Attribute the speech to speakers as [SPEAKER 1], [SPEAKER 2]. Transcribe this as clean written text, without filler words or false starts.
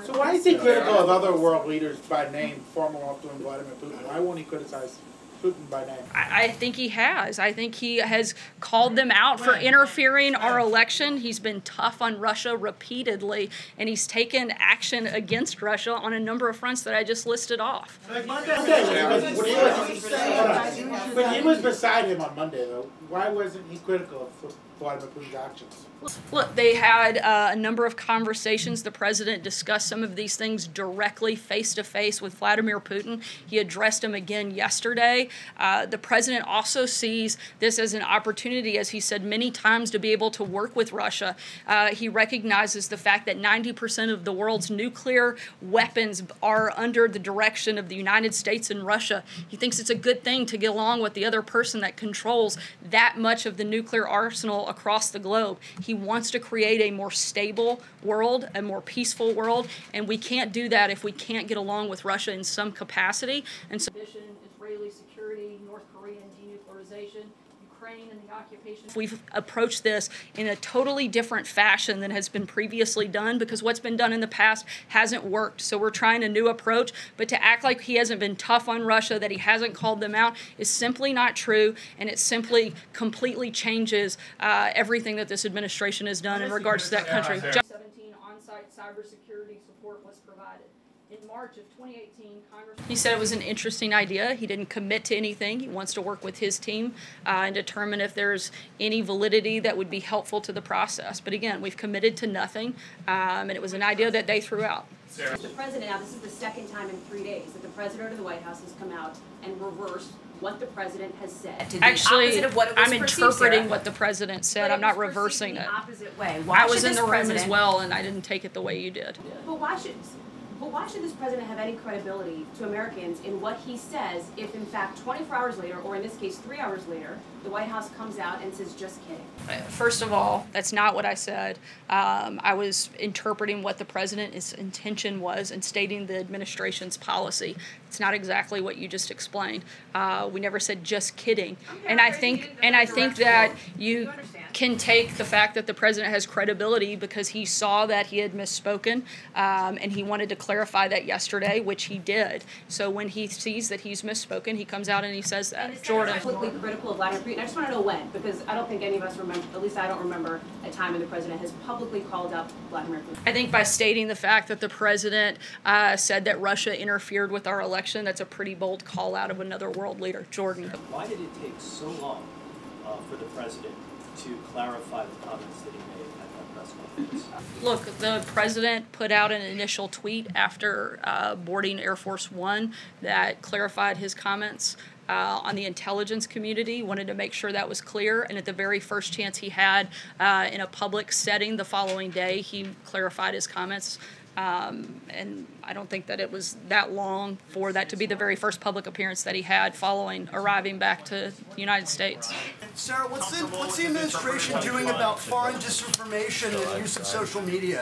[SPEAKER 1] So why is he critical of other world leaders by name, former President Vladimir Putin? Why won't he criticize Putin by name?
[SPEAKER 2] I think he has. I think he has called them out for interfering our election. He's been tough on Russia repeatedly, and he's taken action against Russia on a number of fronts that I just listed off.
[SPEAKER 1] But he was beside him on Monday, though. Why wasn't he critical of Vladimir Putin's actions?
[SPEAKER 2] Look, they had a number of conversations. The president discussed some of these things directly, face-to-face with Vladimir Putin. He addressed him again yesterday. The president also sees this as an opportunity, as he said many times, to be able to work with Russia. He recognizes the fact that 90% of the world's nuclear weapons are under the direction of the United States and Russia. He thinks it's a good thing to get along with the other person that controls that much of the nuclear arsenal across the globe. He wants to create a more stable world, a more peaceful world, and we can't do that if we can't get along with Russia in some capacity. And so, Israeli security, North Korean denuclearization, Ukraine and the occupation. We've approached this in a totally different fashion than has been previously done, because what's been done in the past hasn't worked. So we're trying a new approach, but to act like he hasn't been tough on Russia, that he hasn't called them out, is simply not true, and it simply completely changes everything that this administration has done in regards to that country. 17 on-site cybersecurity support was provided. In March of 2018, he said it was an interesting idea. He didn't commit to anything. He wants to work with his team and determine if there's any validity that would be helpful to the process. But again, we've committed to nothing, and it was an idea that they threw out.
[SPEAKER 3] The president, now this is the second time in 3 days that the president of the White House has come out and reversed what the president has said.
[SPEAKER 2] Actually, I'm interpreting what the president said. I'm not reversing it.
[SPEAKER 3] Opposite way.
[SPEAKER 2] I was in the room as well, and I didn't take it the way you did.
[SPEAKER 3] But why should this president have any credibility to Americans in what he says if, in fact, 24 hours later, or in this case 3 hours later, the White House comes out and says, just kidding?
[SPEAKER 2] First of all, that's not what I said. I was interpreting what the president's intention was and stating the administration's policy. It's not exactly what you just explained. We never said just kidding. And I think that you can take the fact that the president has credibility because he saw that he had misspoken, and he wanted to clarify that yesterday, which he did. So when he sees that he's misspoken, he comes out and he says that.
[SPEAKER 3] And
[SPEAKER 2] Jordan.
[SPEAKER 3] Publicly critical of Vladimir Putin. I just want to know when, because I don't think any of us remember, at least I don't remember a time when the president has publicly called out Vladimir Putin.
[SPEAKER 2] I think by stating the fact that the president said that Russia interfered with our election, that's a pretty bold call out of another world leader. Jordan.
[SPEAKER 4] Why did it take so long for the president to clarify the comments that he made at that press conference?
[SPEAKER 2] Look, the president put out an initial tweet after boarding Air Force One that clarified his comments on the intelligence community. Wanted to make sure that was clear, and at the very first chance he had in a public setting the following day, he clarified his comments. And I don't think that it was that long for that to be the very first public appearance that he had following arriving back to the United States.
[SPEAKER 5] Sarah, what's the administration doing about foreign disinformation and use of social media?